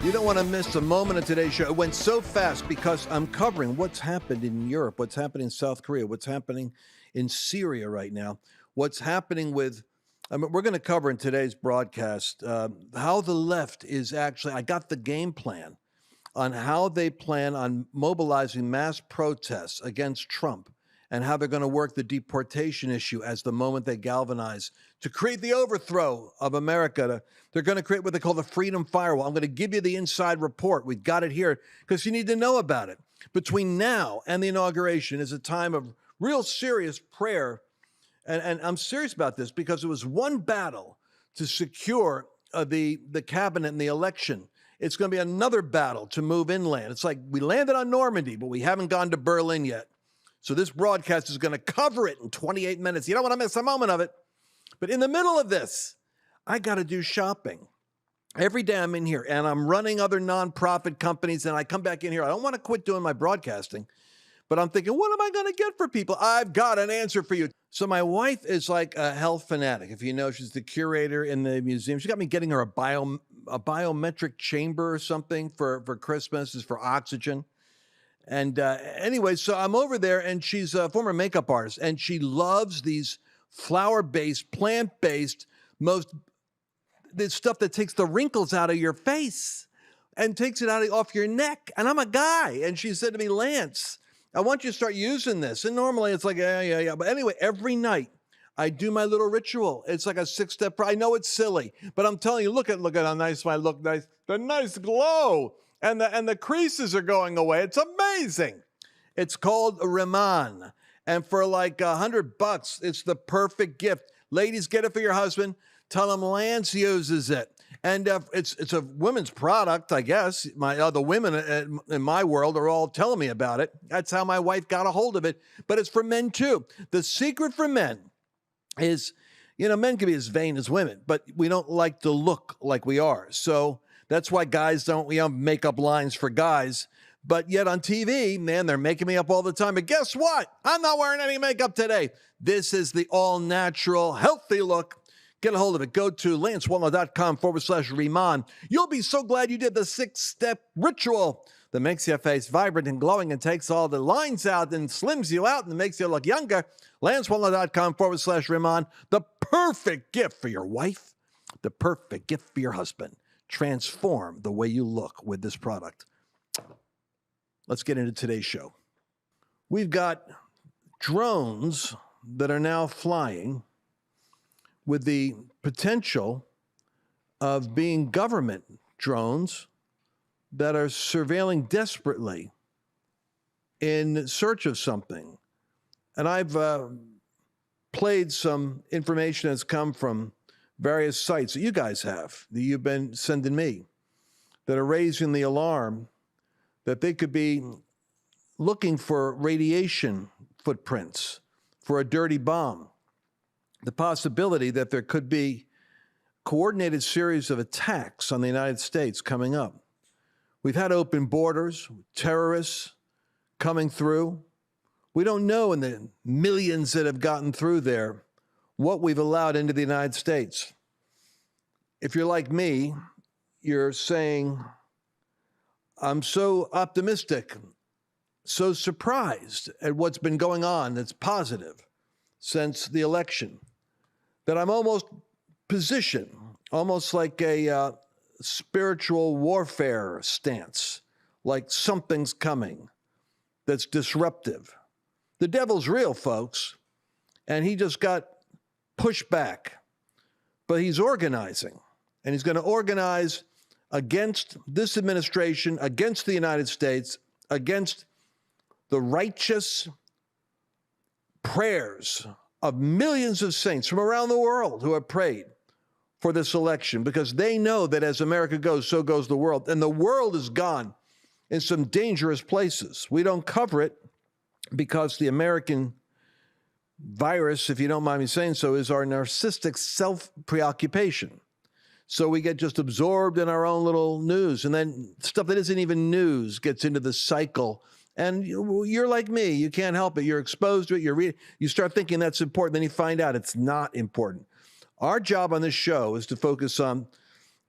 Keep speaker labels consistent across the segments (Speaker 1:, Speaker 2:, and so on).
Speaker 1: You don't want to miss a moment of today's show. It went so fast because I'm covering what's happened in Europe, what's happening in South Korea, what's happening in Syria right now, what's happening with, we're going to cover in today's broadcast how the left is actually, I got the game plan on how they plan on mobilizing mass protests against Trump and how they're going to work the deportation issue as the moment they galvanize to create the overthrow of America. They're going to create what they call the freedom firewall. I'm going to give you the inside report. We've got it here because you need to know about it. Between now and the inauguration is a time of real serious prayer. And I'm serious about this because it was one battle to secure the cabinet and the election. It's going to be another battle to move inland. It's like we landed on Normandy, but we haven't gone to Berlin yet. So this broadcast is going to cover it in 28 minutes. You don't want to miss a moment of it. But in the middle of this, I got to do shopping. Every day I'm in here and I'm running other nonprofit companies and I come back in here. I don't want to quit doing my broadcasting, but I'm thinking, what am I going to get for people? I've got an answer for you. So my wife is like a health fanatic. If you know, she's the curator in the museum. She got me getting her a biometric chamber or something for Christmas. It's for oxygen. And anyway, so I'm over there and she's a former makeup artist and she loves these flower-based, plant-based, this stuff that takes the wrinkles out of your face and takes it off your neck. And I'm a guy. And she said to me, Lance, I want you to start using this. And normally it's like, yeah. But anyway, every night I do my little ritual. It's like a 6-step. I know it's silly, but I'm telling you, look at how nice I look. Nice, the nice glow. And the creases are going away. It's amazing. It's called Raman. And for like $100, it's the perfect gift. Ladies, get it for your husband. Tell him Lance uses it. And it's a women's product, I guess. The women in my world are all telling me about it. That's how my wife got a hold of it. But it's for men too. The secret for men is, men can be as vain as women, but we don't like to look like we are. So that's why guys don't make up lines for guys. But yet on TV, man, they're making me up all the time. But guess what? I'm not wearing any makeup today. This is the all-natural, healthy look. Get a hold of it. Go to lancewallnau.com/Riemann. You'll be so glad you did the 6-step ritual that makes your face vibrant and glowing and takes all the lines out and slims you out and makes you look younger. lancewallnau.com/Riemann. The perfect gift for your wife. The perfect gift for your husband. Transform the way you look with this product. Let's get into today's show. We've got drones that are now flying with the potential of being government drones that are surveilling desperately in search of something. And I've played some information that's come from various sites that you guys have, that you've been sending me, that are raising the alarm that they could be looking for radiation footprints for a dirty bomb. The possibility that there could be coordinated series of attacks on the United States coming up. We've had open borders, terrorists coming through. We don't know in the millions that have gotten through there what we've allowed into the United States. If you're like me, you're saying, I'm so optimistic, so surprised at what's been going on that's positive since the election, that I'm almost positioned, almost like a spiritual warfare stance, like something's coming that's disruptive. The devil's real, folks, and he just got pushed back, but he's organizing, and he's going to organize against this administration, against the United States, against the righteous prayers of millions of saints from around the world who have prayed for this election, because they know that as America goes, so goes the world. And the world is gone in some dangerous places. We don't cover it because the American virus, if you don't mind me saying so, is our narcissistic self-preoccupation. So we get just absorbed in our own little news, and then stuff that isn't even news gets into the cycle. And you're like me, you can't help it. You're exposed to it, you start thinking that's important, then you find out it's not important. Our job on this show is to focus on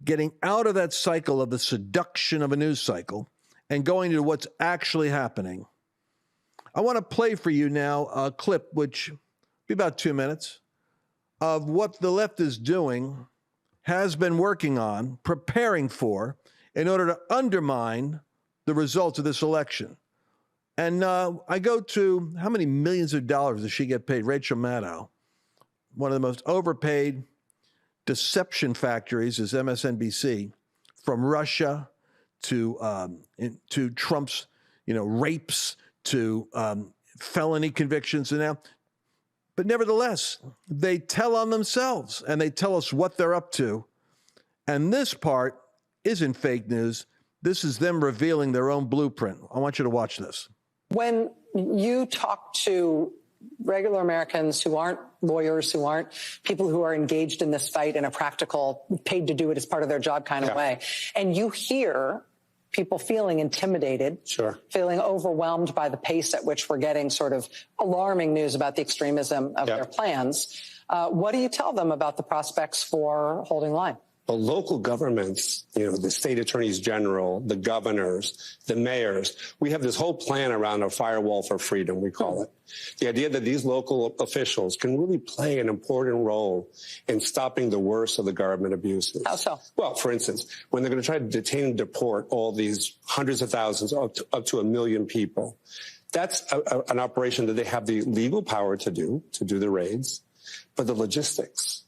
Speaker 1: getting out of that cycle of the seduction of a news cycle and going to what's actually happening. I want to play for you now a clip, which will be about 2 minutes, of what the left is doing, has been working on, preparing for, in order to undermine the results of this election. And I go to, how many millions of dollars does she get paid? Rachel Maddow, one of the most overpaid deception factories is MSNBC, from Russia to Trump's, rapes to felony convictions and now. But nevertheless, they tell on themselves and they tell us what they're up to. And this part isn't fake news. This is them revealing their own blueprint. I want you to watch this.
Speaker 2: When you talk to regular Americans who aren't lawyers, who aren't people who are engaged in this fight in a practical, paid to do it as part of their job kind of way, and you hear people feeling intimidated, feeling overwhelmed by the pace at which we're getting sort of alarming news about the extremism of their plans, what do you tell them about the prospects for holding line?
Speaker 3: Well, local governments, the state attorneys general, the governors, the mayors, we have this whole plan around a firewall for freedom, we call it. The idea that these local officials can really play an important role in stopping the worst of the government abuses.
Speaker 2: How so?
Speaker 3: Well, for instance, when they're going to try to detain and deport all these hundreds of thousands, up to 1 million people, that's an operation that they have the legal power to do the raids, but the logistics.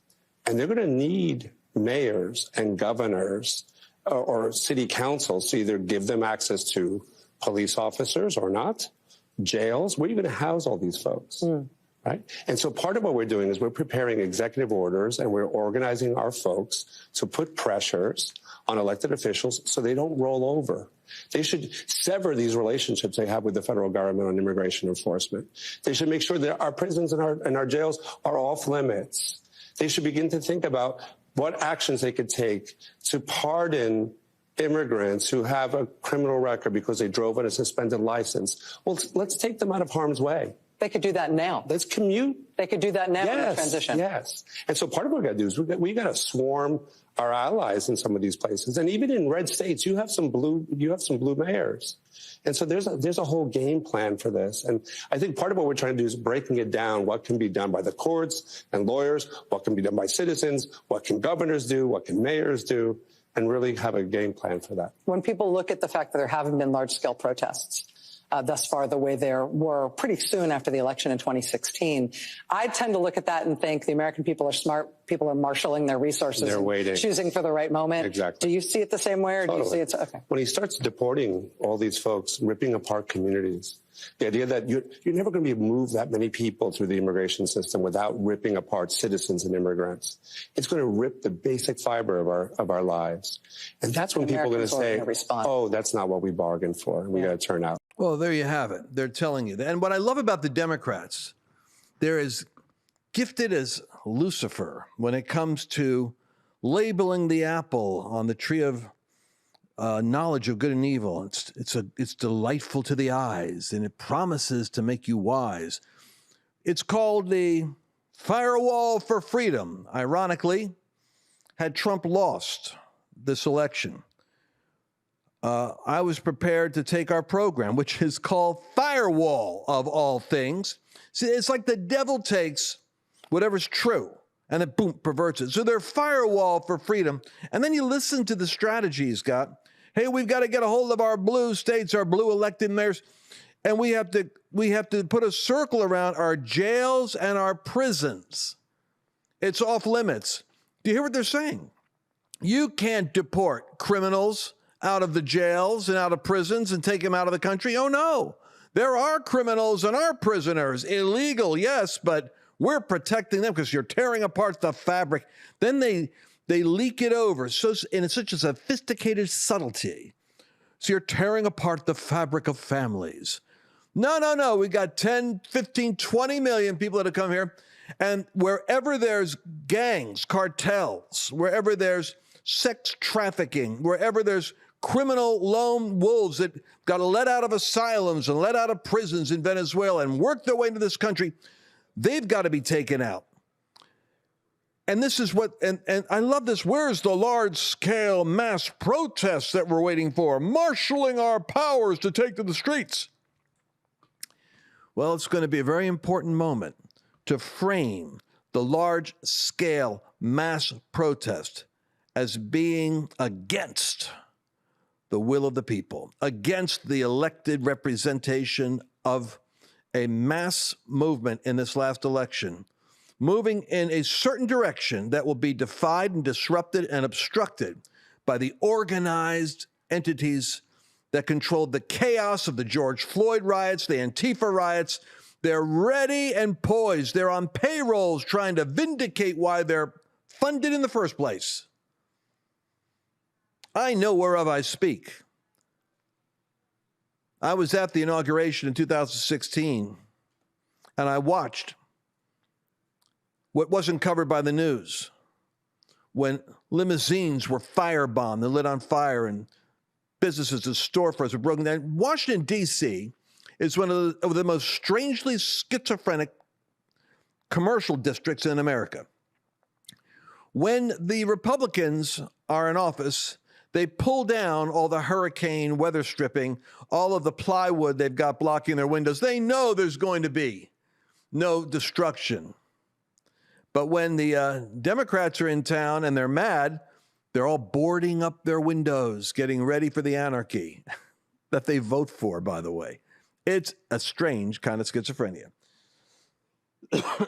Speaker 3: And they're going to need mayors and governors or city councils to either give them access to police officers or not, jails. Where are you going to house all these folks? Right? And so part of what we're doing is we're preparing executive orders and we're organizing our folks to put pressures on elected officials so they don't roll over. They should sever these relationships they have with the federal government on immigration enforcement. They should make sure that our prisons and our jails are off limits. They should begin to think about what actions they could take to pardon immigrants who have a criminal record because they drove on a suspended license. Well, let's take them out of harm's way.
Speaker 2: They could do that now.
Speaker 3: Let's commute.
Speaker 2: They could do that now in the transition.
Speaker 3: Yes. And so part of what we got to do is we got to swarm our allies in some of these places. And even in red states, you have some blue mayors. And so there's a whole game plan for this. And I think part of what we're trying to do is breaking it down. What can be done by the courts and lawyers? What can be done by citizens? What can governors do? What can mayors do? And really have a game plan for that.
Speaker 2: When people look at the fact that there haven't been large-scale protests thus far, the way there were pretty soon after the election in 2016, I tend to look at that and think the American people are smart. People are marshaling their resources.
Speaker 3: They're waiting.
Speaker 2: Choosing for the right moment.
Speaker 3: Exactly.
Speaker 2: Do you see it the same way, or do you see it? Okay.
Speaker 3: When he starts deporting all these folks, ripping apart communities, the idea that you're never going to be able to move that many people through the immigration system without ripping apart citizens and immigrants. It's going to rip the basic fiber of our lives. And that's when people are going to say, oh, that's not what we bargained for. We got to turn out.
Speaker 1: Well, there you have it. They're telling you that. And what I love about the Democrats, they're as gifted as Lucifer when it comes to labeling the apple on the tree of knowledge of good and evil. It's delightful to the eyes, and it promises to make you wise. It's called the firewall for freedom. Ironically, had Trump lost this election, I was prepared to take our program, which is called Firewall of all things. See, it's like the devil takes whatever's true and it, boom, perverts it. So they're firewall for freedom. And then you listen to the strategy he's got. Hey, we've got to get a hold of our blue states, our blue elected mayors, and we have to put a circle around our jails and our prisons. It's off limits. Do you hear what they're saying? You can't deport criminals out of the jails and out of prisons and take them out of the country. Oh, no. There are criminals and our prisoners. Illegal, yes, but we're protecting them because you're tearing apart the fabric. Then they leak it over in such a sophisticated subtlety. So you're tearing apart the fabric of families. No. We got 10, 15, 20 million people that have come here. And wherever there's gangs, cartels, wherever there's sex trafficking, wherever there's criminal lone wolves that got let out of asylums and let out of prisons in Venezuela and worked their way into this country, they've got to be taken out. And this is what, and I love this. Where's the large-scale mass protests that we're waiting for? Marshaling our powers to take to the streets. Well, it's going to be a very important moment to frame the large-scale mass protest as being against the will of the people, against the elected representation of a mass movement in this last election, moving in a certain direction that will be defied and disrupted and obstructed by the organized entities that controlled the chaos of the George Floyd riots, the Antifa riots. They're ready and poised. They're on payrolls trying to vindicate why they're funded in the first place. I know whereof I speak. I was at the inauguration in 2016, and I watched what wasn't covered by the news when limousines were firebombed, they lit on fire, and businesses and storefronts were broken down. Washington, D.C. is one of the most strangely schizophrenic commercial districts in America. When the Republicans are in office, they pull down all the hurricane weather stripping, all of the plywood they've got blocking their windows. They know there's going to be no destruction. But when the Democrats are in town and they're mad, they're all boarding up their windows, getting ready for the anarchy that they vote for, by the way. It's a strange kind of schizophrenia.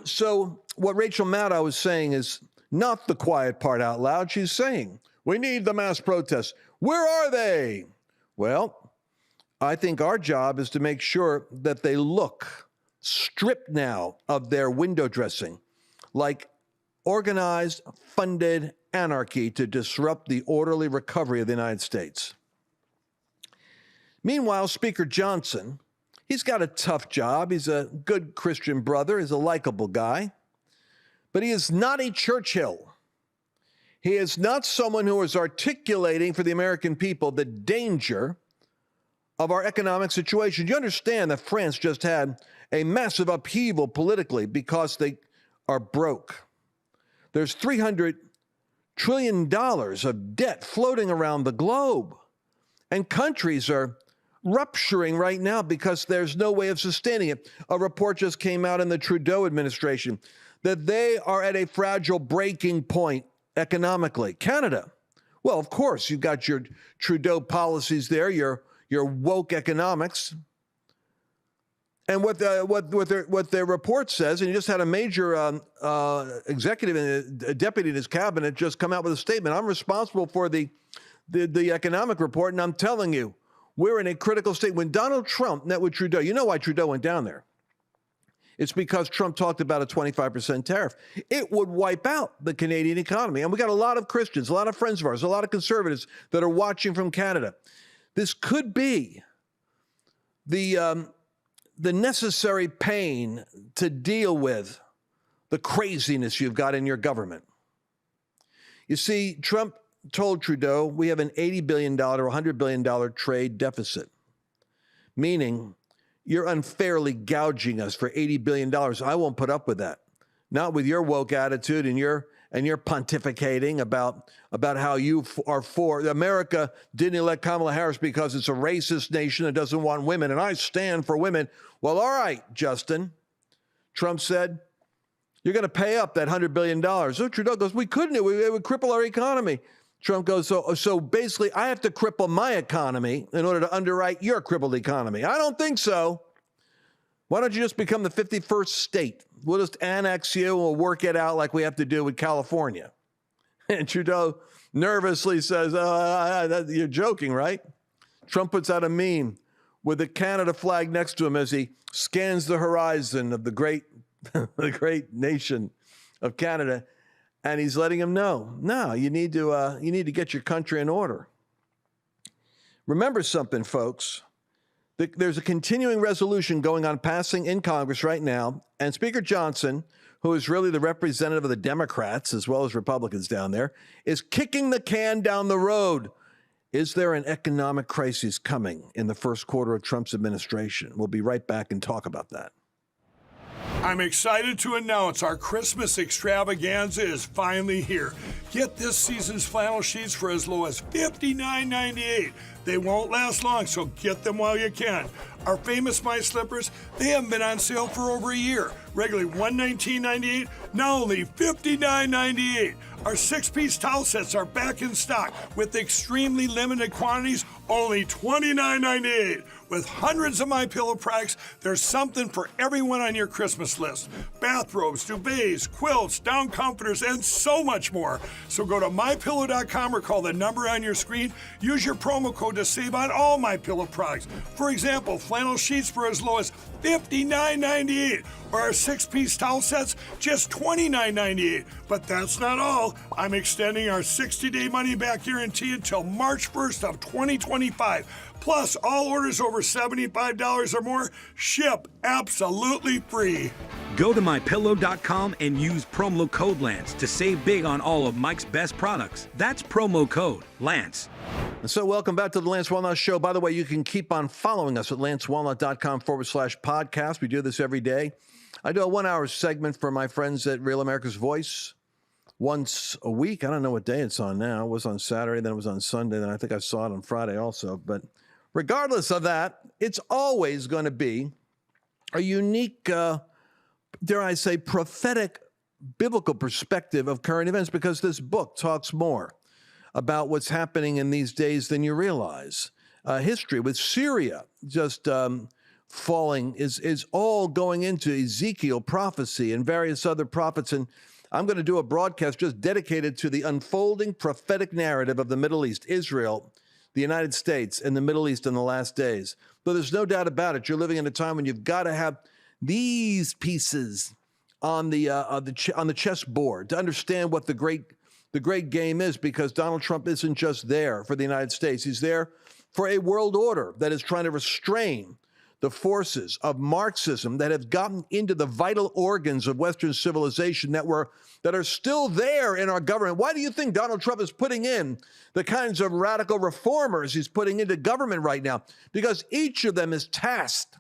Speaker 1: So what Rachel Maddow was saying is not the quiet part out loud. She's saying, we need the mass protests. Where are they? Well, I think our job is to make sure that they look stripped now of their window dressing, like organized, funded anarchy to disrupt the orderly recovery of the United States. Meanwhile, Speaker Johnson, he's got a tough job. He's a good Christian brother. He's a likable guy. But he is not a Churchill. He is not someone who is articulating for the American people the danger of our economic situation. You understand that France just had a massive upheaval politically because they are broke. There's $300 trillion of debt floating around the globe. And countries are rupturing right now because there's no way of sustaining it. A report just came out in the Trudeau administration that they are at a fragile breaking point economically. Canada, well, of course, you've got your Trudeau policies there, your woke economics. And what their report says, and he just had a major executive and a deputy in his cabinet just come out with a statement. I'm responsible for the economic report, and I'm telling you, we're in a critical state. When Donald Trump met with Trudeau, you know why Trudeau went down there. It's because Trump talked about a 25% tariff. It would wipe out the Canadian economy. And we got a lot of Christians, a lot of friends of ours, a lot of conservatives that are watching from Canada. This could be the necessary pain to deal with the craziness you've got in your government. You see, Trump told Trudeau, we have an $80 billion or $100 billion trade deficit, meaning you're unfairly gouging us for $80 billion. I won't put up with that. Not with your woke attitude and your pontificating about how you are for. America didn't elect Kamala Harris because it's a racist nation that doesn't want women, and I stand for women. Well, all right, Justin. Trump said, you're going to pay up that $100 billion. So Trudeau goes, we couldn't. It would cripple our economy. Trump goes, so basically I have to cripple my economy in order to underwrite your crippled economy. I don't think so. Why don't you just become the 51st state? We'll just annex you and we'll work it out like we have to do with California. And Trudeau nervously says, you're joking, right? Trump puts out a meme with the Canada flag next to him as he scans the horizon of the great nation of Canada. And he's letting him know, no, you need to get your country in order. Remember something, folks. There's a continuing resolution going on passing in Congress right now, and Speaker Johnson, who is really the representative of the Democrats as well as Republicans down there, is kicking the can down the road. Is there an economic crisis coming in the first quarter of Trump's administration? We'll be right back and talk about that.
Speaker 4: I'm excited to announce our Christmas extravaganza is finally here. Get this season's flannel sheets for as low as $59.98. They won't last long, so get them while you can. Our famous My Slippers, they haven't been on sale for over a year. Regularly $119.98, now only $59.98. Our 6-piece towel sets are back in stock with extremely limited quantities, only $29.98. With hundreds of MyPillow products, there's something for everyone on your Christmas list. Bathrobes, duvets, quilts, down comforters, and so much more. So go to MyPillow.com or call the number on your screen. Use your promo code to save on all MyPillow products. For example, flannel sheets for as low as $59.98, or our 6-piece towel sets, just $29.98. But that's not all. I'm extending our 60-day money-back guarantee until March 1st of 2025. Plus, all orders over $75 or more ship absolutely free.
Speaker 5: Go to MyPillow.com and use promo code Lance to save big on all of Mike's best products. That's promo code Lance.
Speaker 1: And so welcome back to the Lance Wallnau Show. By the way, you can keep on following us at lancewallnau.com/podcast. We do this every day. I do a 1-hour segment for my friends at Real America's Voice once a week. I don't know what day it's on now. It was on Saturday, then it was on Sunday, then I think I saw it on Friday also. But regardless of that, it's always going to be a unique, dare I say, prophetic biblical perspective of current events, because this book talks more about what's happening in these days than you realize. History with Syria just falling is all going into Ezekiel prophecy and various other prophets. And I'm going to do a broadcast just dedicated to the unfolding prophetic narrative of the Middle East, Israel, the United States, and the Middle East in the last days. But there's no doubt about it. You're living in a time when you've got to have these pieces on the chessboard to understand what the great game is, because Donald Trump isn't just there for the United States. He's there for a world order that is trying to restrain the forces of Marxism that have gotten into the vital organs of Western civilization that are still there in our government. Why do you think Donald Trump is putting in the kinds of radical reformers he's putting into government right now? Because each of them is tasked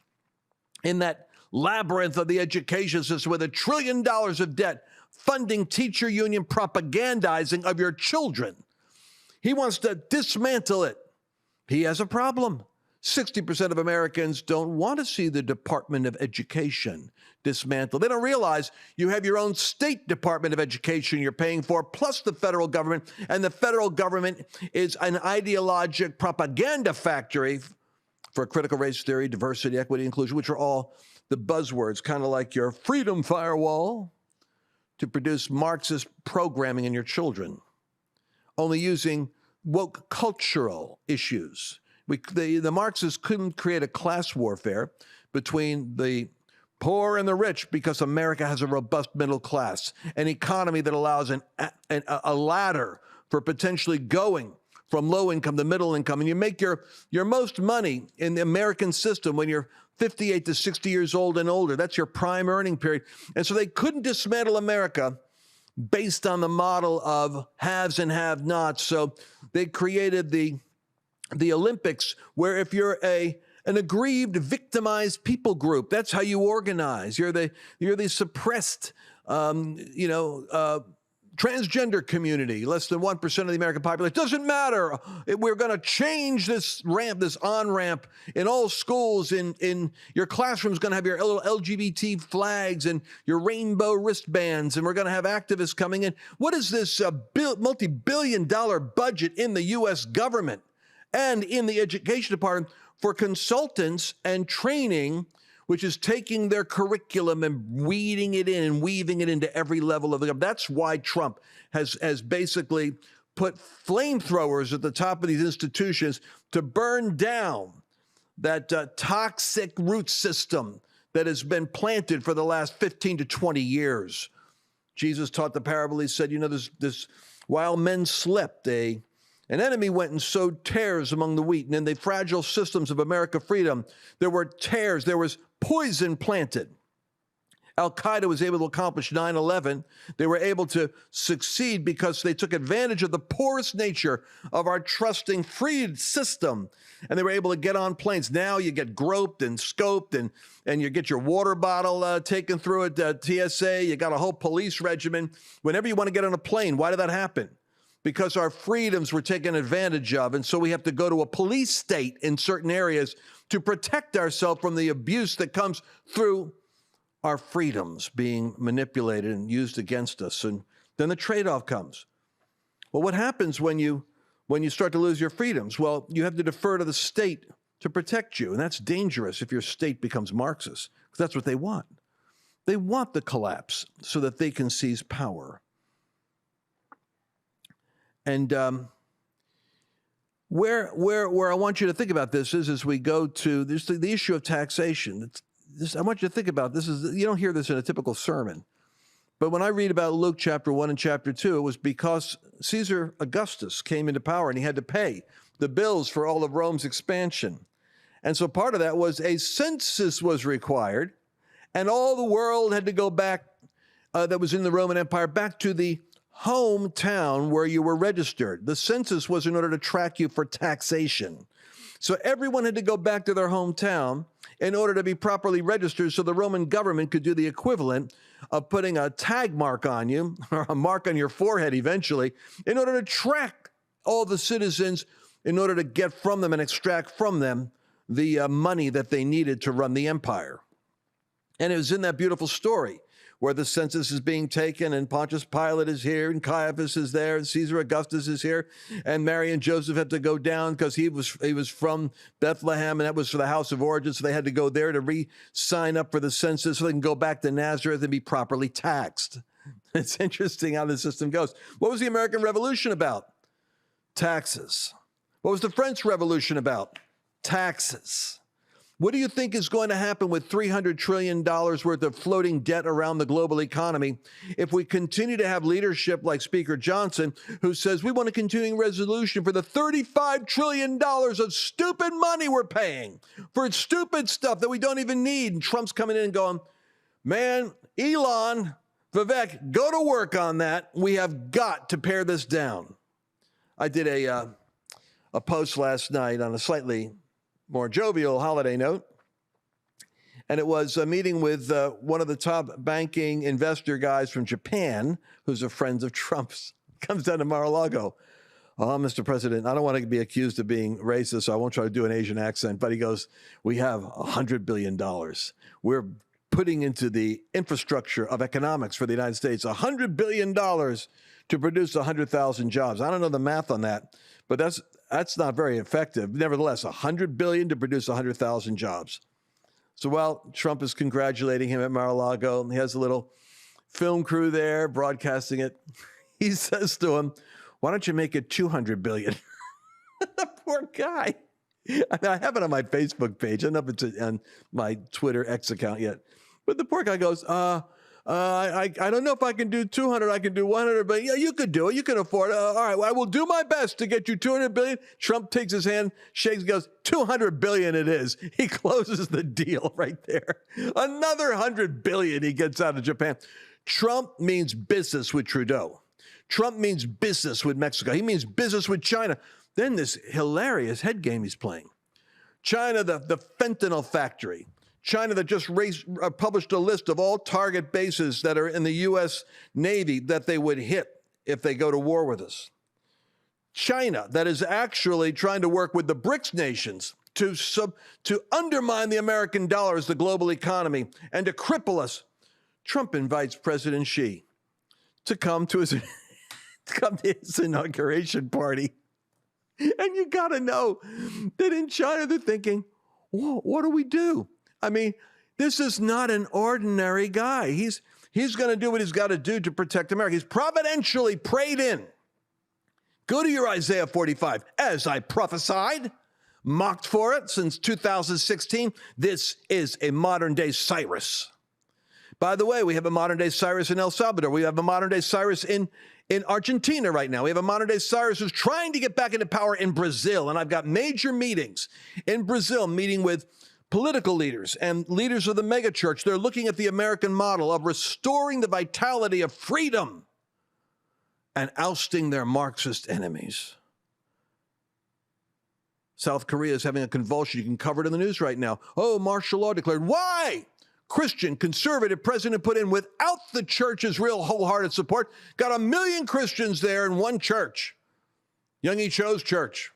Speaker 1: in that labyrinth of the education system with $1 trillion of debt, funding teacher union propagandizing of your children. He wants to dismantle it. He has a problem. 60% of Americans don't want to see the Department of Education dismantled. They don't realize you have your own state Department of Education you're paying for, plus the federal government, and the federal government is an ideologic propaganda factory for critical race theory, diversity, equity, inclusion, which are all the buzzwords, kind of like your freedom firewall, to produce Marxist programming in your children, only using woke cultural issues. The Marxists couldn't create a class warfare between the poor and the rich because America has a robust middle class, an economy that allows a ladder for potentially going from low income to middle income. And you make your most money in the American system when you're 58 to 60 years old and older. That's your prime earning period. And so they couldn't dismantle America based on the model of haves and have-nots. So they created the Olympics, where if you're an aggrieved, victimized people group, that's how you organize. You're the suppressed, transgender community, less than 1% of the American population. Doesn't matter. We're going to change this on-ramp in all schools. In your classroom's going to have your little LGBT flags and your rainbow wristbands, and we're going to have activists coming in. What is this multi-billion-dollar budget in the U.S. government and in the education department for consultants and training, which is taking their curriculum and weeding it in and weaving it into every level of the government? That's why Trump has basically put flamethrowers at the top of these institutions to burn down that toxic root system that has been planted for the last 15 to 20 years. Jesus taught the parable. He said, this while men slept, an enemy went and sowed tares among the wheat. And in the fragile systems of America freedom, there were tares, there was poison planted. Al-Qaeda was able to accomplish 9/11. They were able to succeed because they took advantage of the porous nature of our trusting free system. And they were able to get on planes. Now you get groped and scoped and you get your water bottle taken through at TSA. You got a whole police regimen. Whenever you want to get on a plane, why did that happen? Because our freedoms were taken advantage of. And so we have to go to a police state in certain areas to protect ourselves from the abuse that comes through our freedoms being manipulated and used against us. And then the trade-off comes. Well, what happens when you start to lose your freedoms? Well, you have to defer to the state to protect you. And that's dangerous if your state becomes Marxist, because that's what they want. They want the collapse so that they can seize power. And where I want you to think about this is as we go to this, the issue of taxation. I want you to think about this. You don't hear this in a typical sermon. But when I read about Luke chapter 1 and chapter 2, it was because Caesar Augustus came into power and he had to pay the bills for all of Rome's expansion. And so part of that was a census was required, and all the world had to go back that was in the Roman Empire back to the hometown where you were registered. The census was in order to track you for taxation. So everyone had to go back to their hometown in order to be properly registered so the Roman government could do the equivalent of putting a tag mark on you, or a mark on your forehead eventually, in order to track all the citizens, in order to get from them and extract from them the money that they needed to run the empire. And it was in that beautiful story where the census is being taken, and Pontius Pilate is here, and Caiaphas is there, and Caesar Augustus is here, and Mary and Joseph had to go down because he was from Bethlehem, and that was for the house of origin, so they had to go there to re-sign up for the census so they can go back to Nazareth and be properly taxed. It's interesting how the system goes. What was the American Revolution about? Taxes. What was the French Revolution about? Taxes. What do you think is going to happen with $300 trillion worth of floating debt around the global economy if we continue to have leadership like Speaker Johnson, who says we want a continuing resolution for the $35 trillion of stupid money we're paying for stupid stuff that we don't even need? And Trump's coming in and going, man, Elon, Vivek, go to work on that. We have got to pare this down. I did a post last night on a slightly more jovial holiday note, and it was a meeting with one of the top banking investor guys from Japan, who's a friend of Trump's. Comes down to Mar-a-Lago. Oh, Mr. President, I don't want to be accused of being racist, so I won't try to do an Asian accent, but he goes, we have $100 billion. We're putting into the infrastructure of economics for the United States $100 billion to produce 100,000 jobs. I don't know the math on that, but that's not very effective. Nevertheless, $100 billion to produce 100,000 jobs. So while Trump is congratulating him at Mar-a-Lago, he has a little film crew there broadcasting it. He says to him, why don't you make it 200 billion? The poor guy. I have it on my Facebook page. I don't know if it's on my Twitter X account yet. But the poor guy goes, I don't know if I can do 200. I can do 100, but yeah, you could do it. You can afford it. All right, well, I will do my best to get you 200 billion. Trump takes his hand, shakes, goes, 200 billion it is. He closes the deal right there. Another 100 billion he gets out of Japan. Trump means business with Trudeau. Trump means business with Mexico. He means business with China. Then this hilarious head game he's playing. China, the fentanyl factory. China that just published a list of all target bases that are in the U.S. Navy that they would hit if they go to war with us. China that is actually trying to work with the BRICS nations to undermine the American dollar as the global economy and to cripple us. Trump invites President Xi to come to his inauguration party. And you got to know that in China they're thinking, whoa, what do we do? I mean, this is not an ordinary guy. He's going to do what he's got to do to protect America. He's providentially prayed in. Go to your Isaiah 45. As I prophesied, mocked for it since 2016, this is a modern-day Cyrus. By the way, we have a modern-day Cyrus in El Salvador. We have a modern-day Cyrus in Argentina right now. We have a modern-day Cyrus who's trying to get back into power in Brazil. And I've got major meetings in Brazil, meeting with political leaders and leaders of the megachurch, they're looking at the American model of restoring the vitality of freedom and ousting their Marxist enemies. South Korea is having a convulsion. You can cover it in the news right now. Oh, martial law declared. Why? Christian, conservative president put in without the church's real wholehearted support. Got 1 million Christians there in one church. Young Cho's church.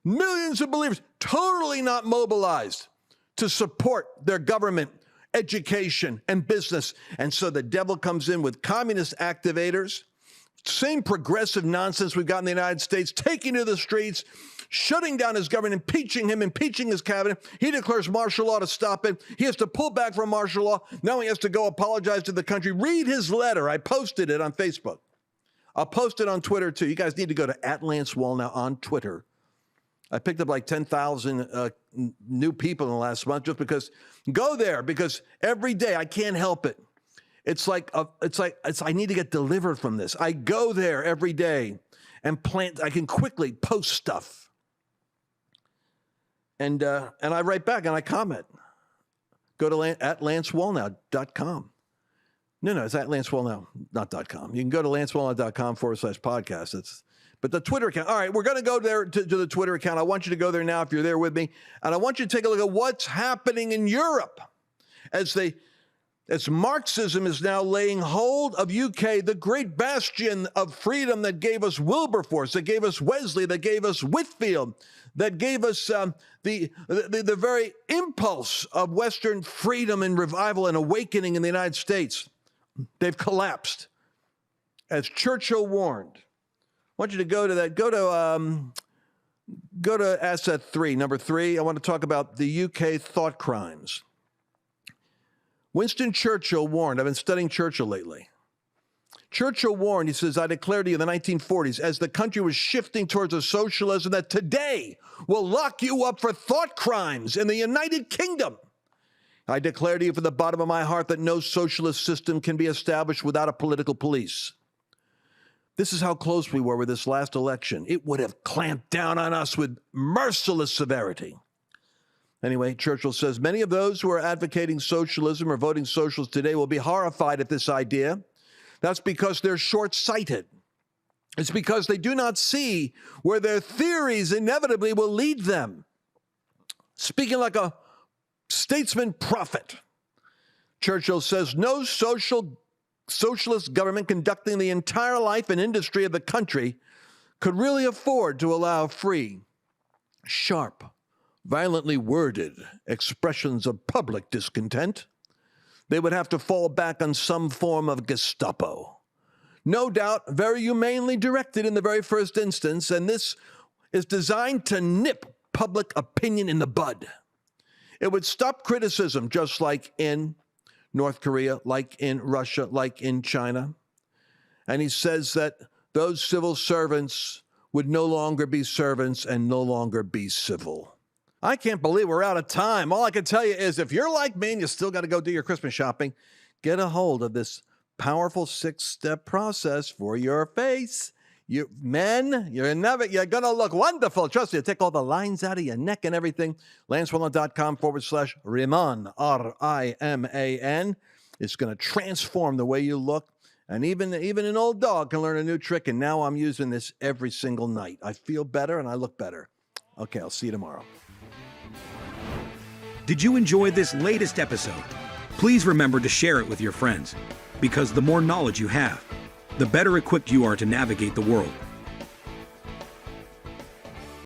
Speaker 1: Millions of believers totally not mobilized to support their government, education, and business. And so the devil comes in with communist activators, same progressive nonsense we've got in the United States, taking to the streets, shutting down his government, impeaching him, impeaching his cabinet. He declares martial law to stop it. He has to pull back from martial law. Now he has to go apologize to the country. Read his letter. I posted it on Facebook. I'll post it on Twitter, too. You guys need to go to @Lance Wallnau on Twitter. I picked up like 10,000 new people in the last month just because. Go there because every day I can't help it. It's like I need to get delivered from this. I go there every day and I can quickly post stuff. And I write back and I comment. Go to @LanceWallnau.com. No, it's @LanceWallnau, not .com. You can go to LanceWallnau.com/podcast. But the Twitter account. All right, we're going to go there to the Twitter account. I want you to go there now if you're there with me. And I want you to take a look at what's happening in Europe as Marxism is now laying hold of UK, the great bastion of freedom that gave us Wilberforce, that gave us Wesley, that gave us Whitfield, that gave us the very impulse of Western freedom and revival and awakening in the United States. They've collapsed. As Churchill warned. I want you to go to that. Go to asset 3, number 3. I want to talk about the UK thought crimes. Winston Churchill warned. I've been studying Churchill lately. Churchill warned, he says, I declare to you in the 1940s, as the country was shifting towards a socialism that today will lock you up for thought crimes in the United Kingdom. I declare to you from the bottom of my heart that no socialist system can be established without a political police. This is how close we were with this last election. It would have clamped down on us with merciless severity. Anyway, Churchill says, many of those who are advocating socialism or voting socialist today will be horrified at this idea. That's because they're short-sighted. It's because they do not see where their theories inevitably will lead them. Speaking like a statesman prophet, Churchill says, no socialist government conducting the entire life and industry of the country could really afford to allow free, sharp, violently worded expressions of public discontent. They would have to fall back on some form of Gestapo. No doubt very humanely directed in the very first instance, and this is designed to nip public opinion in the bud. It would stop criticism, just like in North Korea, like in Russia, like in China. And he says that those civil servants would no longer be servants and no longer be civil. I can't believe we're out of time. All I can tell you is if you're like me and you still got to go do your Christmas shopping, get a hold of this powerful 6-step process for your face. You men, you're going to look wonderful. Trust me, take all the lines out of your neck and everything. LanceWallnau.com/Riman, R-I-M-A-N. It's going to transform the way you look. And even an old dog can learn a new trick. And now I'm using this every single night. I feel better and I look better. Okay, I'll see you tomorrow.
Speaker 5: Did you enjoy this latest episode? Please remember to share it with your friends, because the more knowledge you have, the better equipped you are to navigate the world.